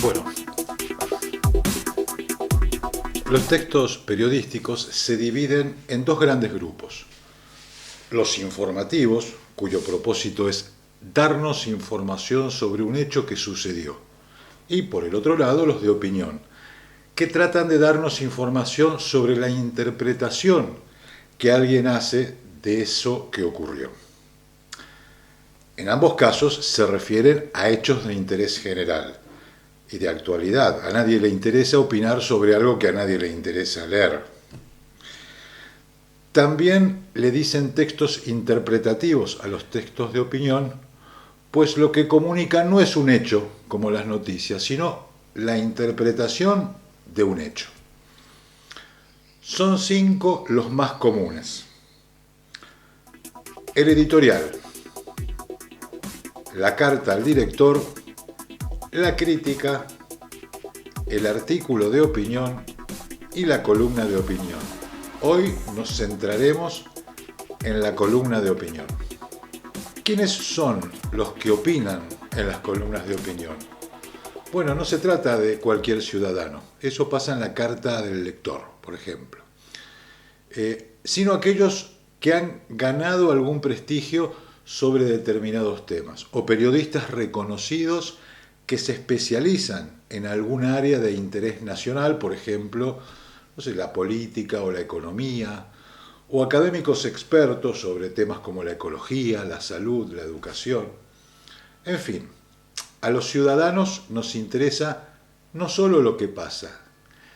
Bueno, los textos periodísticos se dividen en dos grandes grupos. Los informativos, cuyo propósito es darnos información sobre un hecho que sucedió. Y por el otro lado, los de opinión, que tratan de darnos información sobre la interpretación que alguien hace de eso que ocurrió. En ambos casos se refieren a hechos de interés general y de actualidad. A nadie le interesa opinar sobre algo que a nadie le interesa leer. También le dicen textos interpretativos a los textos de opinión, pues lo que comunican no es un hecho, como las noticias, sino la interpretación de un hecho. Son 5 los más comunes. El editorial, la carta al director, la crítica, el artículo de opinión y la columna de opinión. Hoy nos centraremos en la columna de opinión. ¿Quiénes son los que opinan en las columnas de opinión? Bueno, no se trata de cualquier ciudadano, eso pasa en la carta del lector, por ejemplo, sino aquellos que han ganado algún prestigio sobre determinados temas, o periodistas reconocidos que se especializan en algún área de interés nacional, por ejemplo, no sé, la política o la economía, o académicos expertos sobre temas como la ecología, la salud, la educación. En fin, a los ciudadanos nos interesa no solo lo que pasa,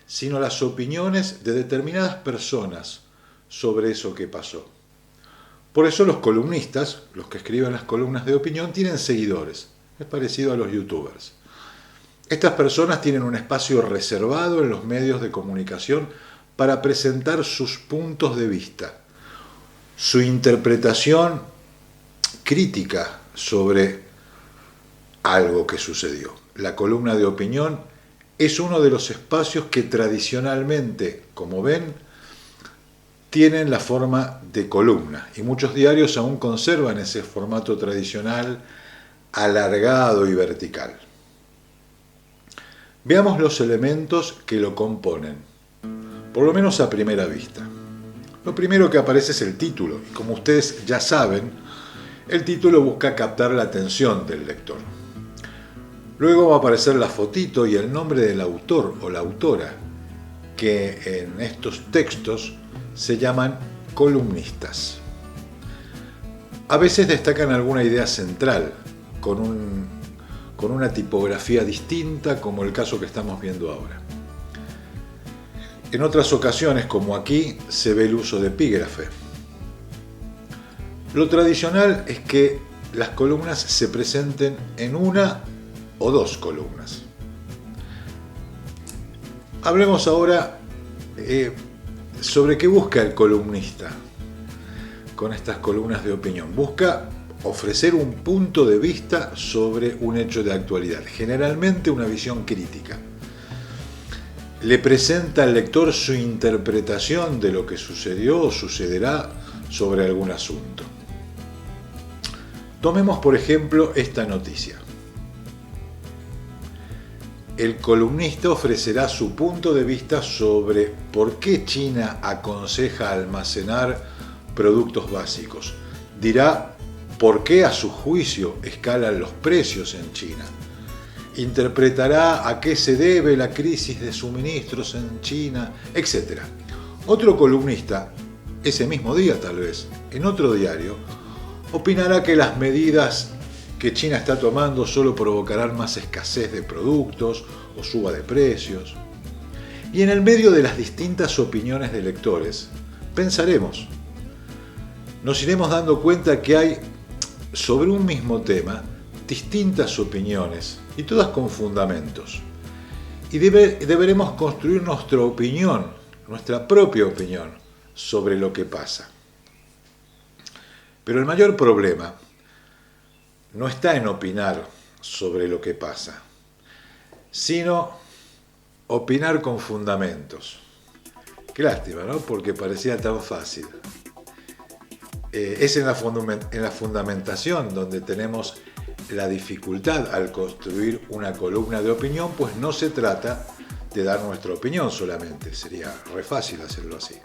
sino las opiniones de determinadas personas sobre eso que pasó. Por eso los columnistas, los que escriben las columnas de opinión, tienen seguidores. Es parecido a los youtubers. Estas personas tienen un espacio reservado en los medios de comunicación para presentar sus puntos de vista, su interpretación crítica sobre algo que sucedió. La columna de opinión es uno de los espacios que tradicionalmente, como ven, tienen la forma de columna, y muchos diarios aún conservan ese formato tradicional alargado y vertical. Veamos los elementos que lo componen, por lo menos a primera vista. Lo primero que aparece es el título, y como ustedes ya saben, el título busca captar la atención del lector. Luego va a aparecer la fotito y el nombre del autor o la autora, que en estos textos se llaman columnistas. A veces destacan alguna idea central, con una tipografía distinta, como el caso que estamos viendo ahora. En otras ocasiones, como aquí, se ve el uso de epígrafe. Lo tradicional es que las columnas se presenten en una o dos columnas. Hablemos ahora sobre qué busca el columnista con estas columnas de opinión. Busca ofrecer un punto de vista sobre un hecho de actualidad, generalmente una visión crítica. Le presenta al lector su interpretación de lo que sucedió o sucederá sobre algún asunto. Tomemos por ejemplo esta noticia. El columnista ofrecerá su punto de vista sobre por qué China aconseja almacenar productos básicos. Dirá por qué a su juicio escalan los precios en China. Interpretará a qué se debe la crisis de suministros en China, etc. Otro columnista, ese mismo día tal vez, en otro diario, opinará que las medidas que China está tomando solo provocarán más escasez de productos o suba de precios. Y en el medio de las distintas opiniones de lectores, pensaremos, nos iremos dando cuenta que hay sobre un mismo tema distintas opiniones y todas con fundamentos. Y deberemos construir nuestra opinión, nuestra propia opinión sobre lo que pasa. Pero el mayor problema no está en opinar sobre lo que pasa, sino opinar con fundamentos. Qué lástima, ¿no? Porque parecía tan fácil. Es en la fundamentación donde tenemos la dificultad al construir una columna de opinión, pues no se trata de dar nuestra opinión solamente, sería re fácil hacerlo así.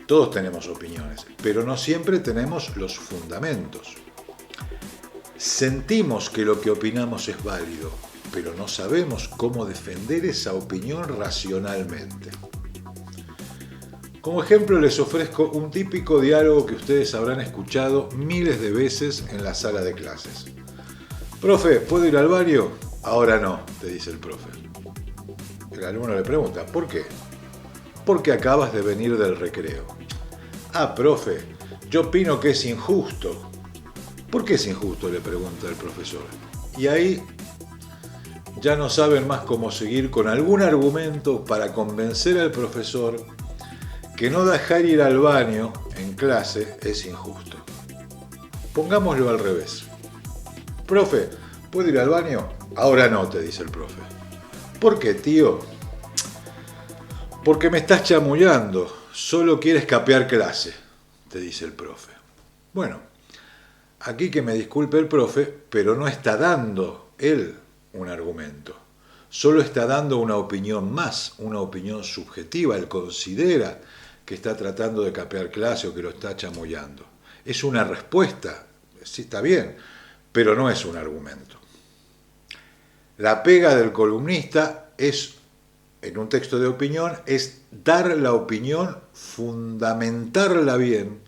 Todos tenemos opiniones, pero no siempre tenemos los fundamentos. Sentimos que lo que opinamos es válido, pero no sabemos cómo defender esa opinión racionalmente. Como ejemplo les ofrezco un típico diálogo que ustedes habrán escuchado miles de veces en la sala de clases. Profe, ¿puedo ir al baño? Ahora no, te dice el profe. El alumno le pregunta, ¿por qué? Porque acabas de venir del recreo. Ah, profe, yo opino que es injusto. ¿Por qué es injusto?, le pregunta el profesor. Y ahí ya no saben más cómo seguir con algún argumento para convencer al profesor que no dejar ir al baño en clase es injusto. Pongámoslo al revés. Profe, ¿puedo ir al baño? Ahora no, te dice el profe. ¿Por qué, tío? Porque me estás chamullando. Solo quieres capear clase, te dice el profe. Bueno, aquí que me disculpe el profe, pero no está dando él un argumento. Solo está dando una opinión más, una opinión subjetiva. Él considera que está tratando de capear clase o que lo está chamullando. Es una respuesta, sí está bien, pero no es un argumento. La pega del columnista es, en un texto de opinión, es dar la opinión, fundamentarla bien,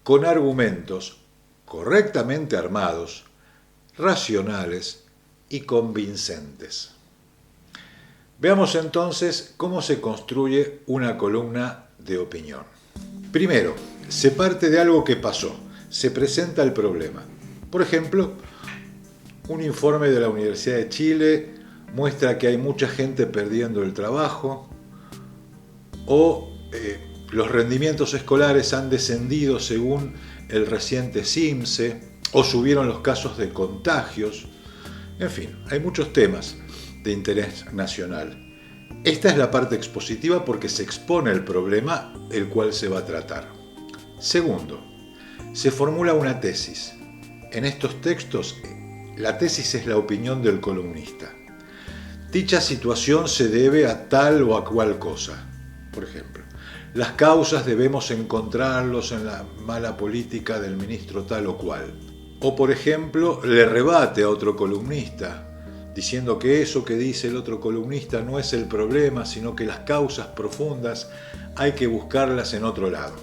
con argumentos correctamente armados, racionales y convincentes. Veamos entonces cómo se construye una columna de opinión. Primero, se parte de algo que pasó, se presenta el problema. Por ejemplo, un informe de la Universidad de Chile muestra que hay mucha gente perdiendo el trabajo, o los rendimientos escolares han descendido según el reciente CIMSE, o subieron los casos de contagios. En fin, hay muchos temas de interés nacional. Esta es la parte expositiva porque se expone el problema el cual se va a tratar. Segundo, se formula una tesis. En estos textos, la tesis es la opinión del columnista. Dicha situación se debe a tal o a cual cosa. Por ejemplo, las causas debemos encontrarlos en la mala política del ministro tal o cual. O por ejemplo, le rebate a otro columnista, diciendo que eso que dice el otro columnista no es el problema, sino que las causas profundas hay que buscarlas en otro lado.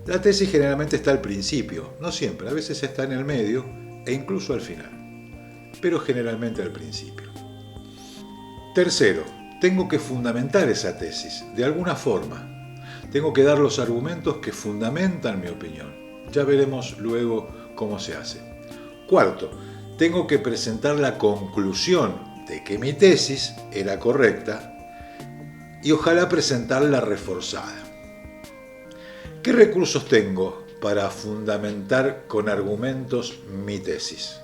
La tesis generalmente está al principio, no siempre, a veces está en el medio e incluso al final, pero generalmente al principio. Tercero, tengo que fundamentar esa tesis, de alguna forma. Tengo que dar los argumentos que fundamentan mi opinión. Ya veremos luego cómo se hace. Cuarto, tengo que presentar la conclusión de que mi tesis era correcta y ojalá presentarla reforzada. ¿Qué recursos tengo para fundamentar con argumentos mi tesis?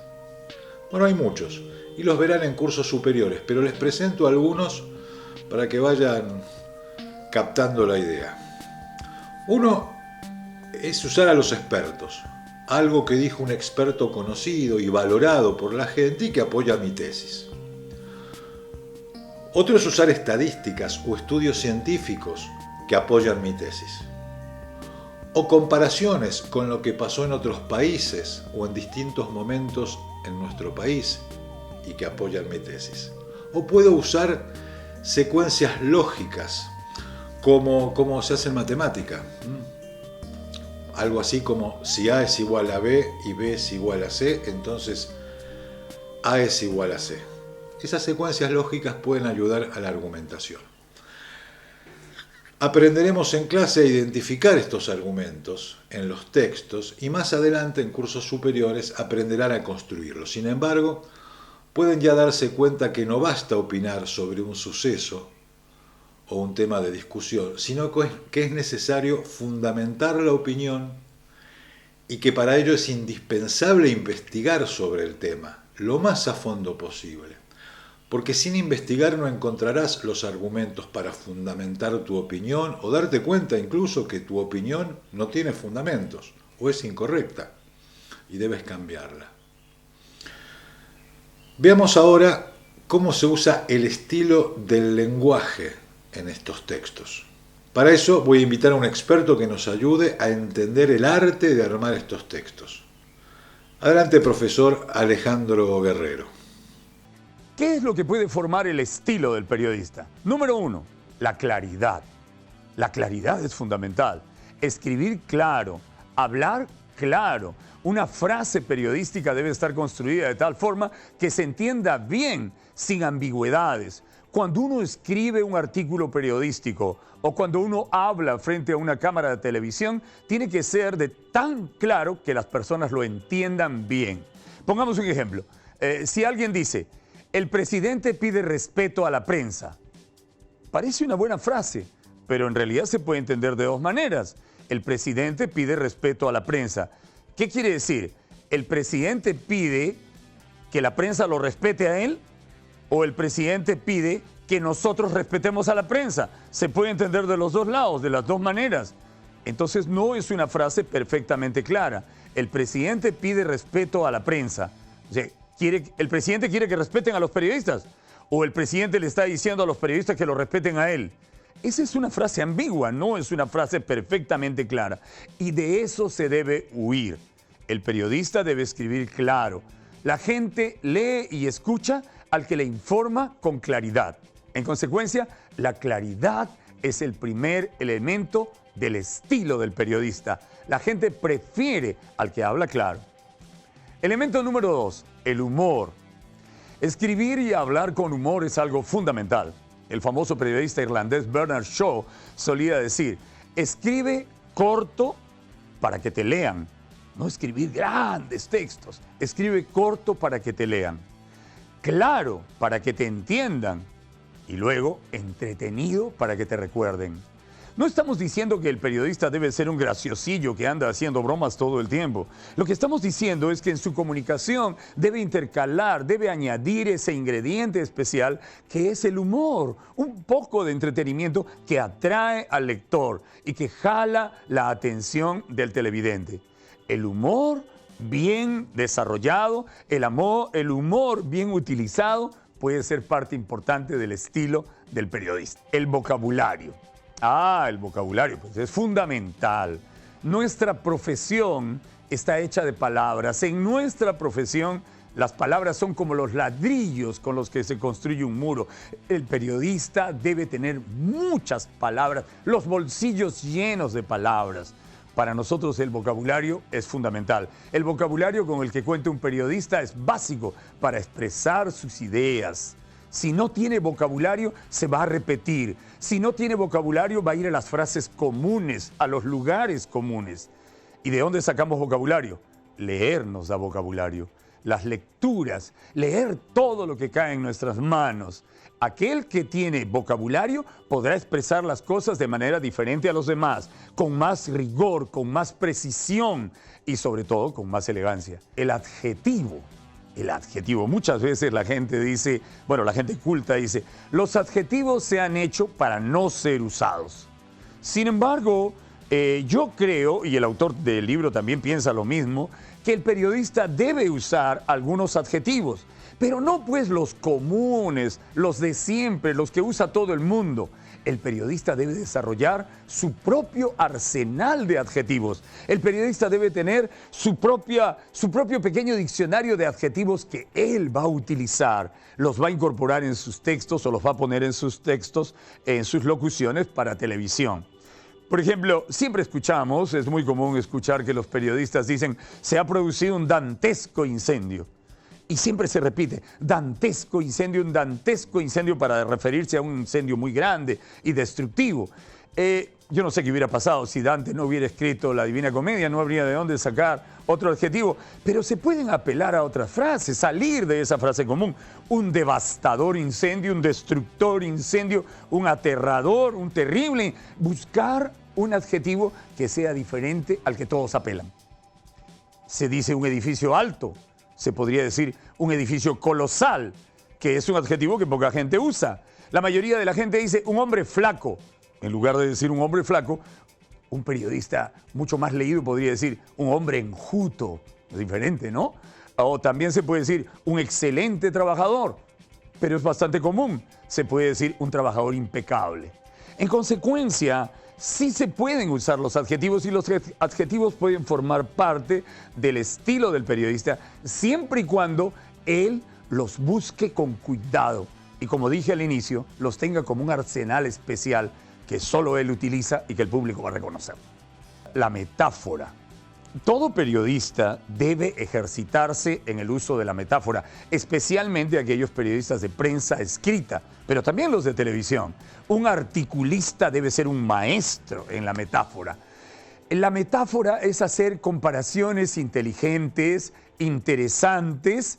Bueno, hay muchos y los verán en cursos superiores, pero les presento algunos para que vayan captando la idea. Uno es usar a los expertos. Algo que dijo un experto conocido y valorado por la gente y que apoya mi tesis. Otro es usar estadísticas o estudios científicos que apoyan mi tesis. O comparaciones con lo que pasó en otros países o en distintos momentos en nuestro país y que apoyan mi tesis. O puedo usar secuencias lógicas como se hace en matemática. Algo así como si A es igual a B y B es igual a C, entonces A es igual a C. Esas secuencias lógicas pueden ayudar a la argumentación. Aprenderemos en clase a identificar estos argumentos en los textos y más adelante en cursos superiores aprenderán a construirlos. Sin embargo, pueden ya darse cuenta que no basta opinar sobre un suceso o un tema de discusión, sino que es necesario fundamentar la opinión y que para ello es indispensable investigar sobre el tema lo más a fondo posible. porque sin investigar no encontrarás los argumentos para fundamentar tu opinión o darte cuenta incluso que tu opinión no tiene fundamentos o es incorrecta y debes cambiarla. Veamos ahora cómo se usa el estilo del lenguaje en estos textos. Para eso voy a invitar a un experto que nos ayude a entender el arte de armar estos textos. Adelante, profesor Alejandro Guerrero. ¿Qué es lo que puede formar el estilo del periodista? Número 1, la claridad. La claridad es fundamental. Escribir claro, hablar claro. Una frase periodística debe estar construida de tal forma que se entienda bien, sin ambigüedades. Cuando uno escribe un artículo periodístico o cuando uno habla frente a una cámara de televisión, tiene que ser de tan claro que las personas lo entiendan bien. Pongamos un ejemplo. Si alguien dice, el presidente pide respeto a la prensa, parece una buena frase, pero en realidad se puede entender de dos maneras. El presidente pide respeto a la prensa. ¿Qué quiere decir? ¿El presidente pide que la prensa lo respete a él? ¿O el presidente pide que nosotros respetemos a la prensa? Se puede entender de los dos lados, de las dos maneras. Entonces no es una frase perfectamente clara. El presidente pide respeto a la prensa. O sea, ¿el presidente quiere que respeten a los periodistas? ¿O el presidente le está diciendo a los periodistas que lo respeten a él? Esa es una frase ambigua, no es una frase perfectamente clara. Y de eso se debe huir. El periodista debe escribir claro. La gente lee y escucha al que le informa con claridad. En consecuencia, la claridad es el primer elemento del estilo del periodista. La gente prefiere al que habla claro. Elemento número 2, el humor. Escribir y hablar con humor es algo fundamental. El famoso periodista irlandés Bernard Shaw solía decir, escribe corto para que te lean. No escribir grandes textos, escribe corto para que te lean. Claro para que te entiendan y luego entretenido para que te recuerden. No estamos diciendo que el periodista debe ser un graciosillo que anda haciendo bromas todo el tiempo. Lo que estamos diciendo es que en su comunicación debe intercalar, debe añadir ese ingrediente especial que es el humor, un poco de entretenimiento que atrae al lector y que jala la atención del televidente. El humor bien desarrollado, el humor bien utilizado puede ser parte importante del estilo del periodista. El vocabulario. El vocabulario, pues es fundamental. Nuestra profesión está hecha de palabras. En nuestra profesión, las palabras son como los ladrillos con los que se construye un muro. El periodista debe tener muchas palabras, los bolsillos llenos de palabras. Para nosotros el vocabulario es fundamental. El vocabulario con el que cuenta un periodista es básico para expresar sus ideas. Si no tiene vocabulario, se va a repetir. Si no tiene vocabulario, va a ir a las frases comunes, a los lugares comunes. ¿Y de dónde sacamos vocabulario? Leer nos da vocabulario. Las lecturas, leer todo lo que cae en nuestras manos. Aquel que tiene vocabulario podrá expresar las cosas de manera diferente a los demás, con más rigor, con más precisión y sobre todo con más elegancia. El adjetivo. Muchas veces la gente dice, la gente culta dice, los adjetivos se han hecho para no ser usados. Sin embargo, yo creo, y el autor del libro también piensa lo mismo, que el periodista debe usar algunos adjetivos, pero no pues los comunes, los de siempre, los que usa todo el mundo. El periodista debe desarrollar su propio arsenal de adjetivos. El periodista debe tener su propio pequeño diccionario de adjetivos que él va a utilizar. Los va a incorporar en sus textos o los va a poner en sus textos, en sus locuciones para televisión. Por ejemplo, siempre escuchamos, es muy común escuchar que los periodistas dicen, se ha producido un dantesco incendio. Y siempre se repite, dantesco incendio, un dantesco incendio para referirse a un incendio muy grande y destructivo. Yo no sé qué hubiera pasado si Dante no hubiera escrito la Divina Comedia, no habría de dónde sacar otro adjetivo, pero se pueden apelar a otras frases, salir de esa frase común. Un devastador incendio, un destructor incendio, un aterrador, un terrible. Buscar un adjetivo que sea diferente al que todos apelan. Se dice un edificio alto, se podría decir un edificio colosal. que es un adjetivo que poca gente usa. La mayoría de la gente dice un hombre flaco. En lugar de decir un hombre flaco, un periodista mucho más leído podría decir un hombre enjuto. Es diferente, ¿no? O también se puede decir un excelente trabajador, pero es bastante común. Se puede decir un trabajador impecable. En consecuencia, sí se pueden usar los adjetivos y los adjetivos pueden formar parte del estilo del periodista siempre y cuando él los busque con cuidado y, como dije al inicio, los tenga como un arsenal especial que solo él utiliza y que el público va a reconocer. La metáfora. Todo periodista debe ejercitarse en el uso de la metáfora, especialmente aquellos periodistas de prensa escrita, pero también los de televisión. Un articulista debe ser un maestro en la metáfora. La metáfora es hacer comparaciones inteligentes, interesantes,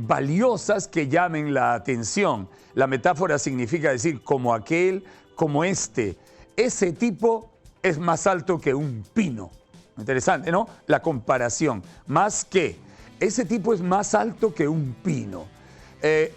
valiosas que llamen la atención. La metáfora significa decir como aquel, como este. Ese tipo es más alto que un pino. Interesante, ¿no? La comparación. Más que, ese tipo es más alto que un pino.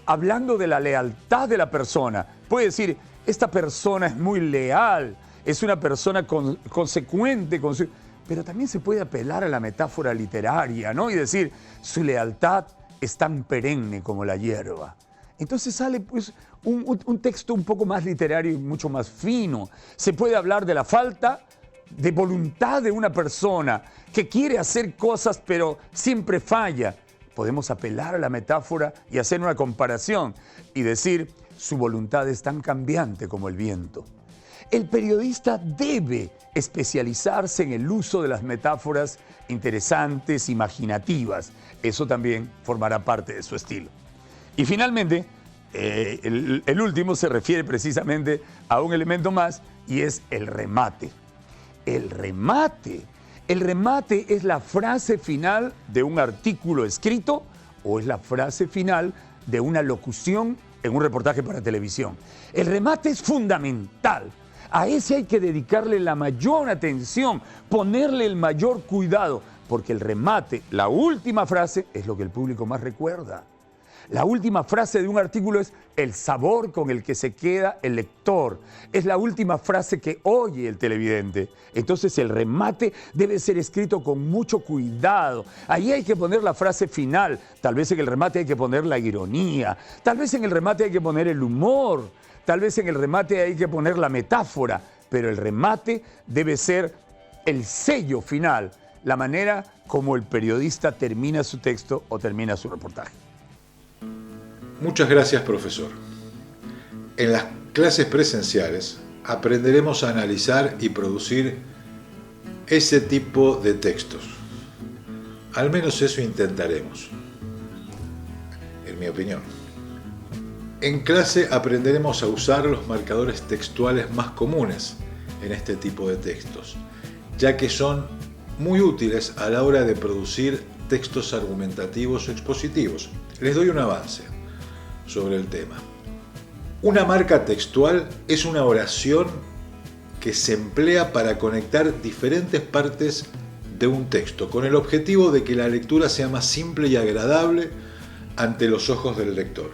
Hablando de la lealtad de la persona, puede decir, esta persona es muy leal, es una persona consecuente con su... Pero también se puede apelar a la metáfora literaria, ¿no? Y decir, su lealtad es tan perenne como la hierba. Entonces sale pues un texto un poco más literario y mucho más fino. Se puede hablar de la falta de voluntad de una persona que quiere hacer cosas pero siempre falla. Podemos apelar a la metáfora y hacer una comparación y decir, su voluntad es tan cambiante como el viento. El periodista debe especializarse en el uso de las metáforas interesantes, imaginativas. Eso también formará parte de su estilo. Y finalmente, el último se refiere precisamente a un elemento más y es el remate. El remate. El remate es la frase final de un artículo escrito o es la frase final de una locución en un reportaje para televisión. El remate es fundamental. A ese hay que dedicarle la mayor atención, ponerle el mayor cuidado, porque el remate, la última frase, es lo que el público más recuerda. La última frase de un artículo es el sabor con el que se queda el lector. Es la última frase que oye el televidente. Entonces el remate debe ser escrito con mucho cuidado. Ahí hay que poner la frase final. Tal vez en el remate hay que poner la ironía. Tal vez en el remate hay que poner el humor. Tal vez en el remate hay que poner la metáfora. Pero el remate debe ser el sello final. La manera como el periodista termina su texto o termina su reportaje. Muchas gracias, profesor. En las clases presenciales aprenderemos a analizar y producir ese tipo de textos. Al menos eso intentaremos, en mi opinión. En clase aprenderemos a usar los marcadores textuales más comunes en este tipo de textos, ya que son muy útiles a la hora de producir textos argumentativos o expositivos. Les doy un avance sobre el tema. Una marca textual es una oración que se emplea para conectar diferentes partes de un texto con el objetivo de que la lectura sea más simple y agradable ante los ojos del lector.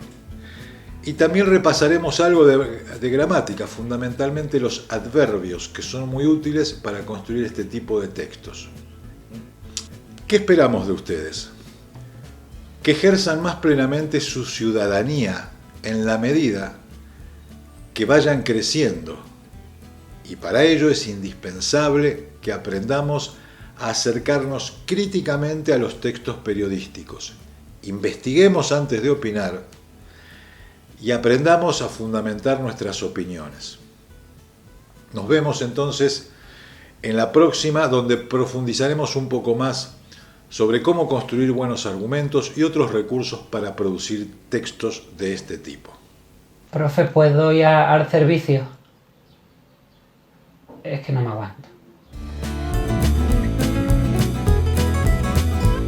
Y también repasaremos algo de gramática, fundamentalmente los adverbios, que son muy útiles para construir este tipo de textos. ¿Qué esperamos de ustedes? Que ejerzan más plenamente su ciudadanía en la medida que vayan creciendo. Y para ello es indispensable que aprendamos a acercarnos críticamente a los textos periodísticos. Investiguemos antes de opinar y aprendamos a fundamentar nuestras opiniones. Nos vemos entonces en la próxima, donde profundizaremos un poco más sobre cómo construir buenos argumentos y otros recursos para producir textos de este tipo. Profe, ¿puedo ir al servicio? Es que no me aguanto.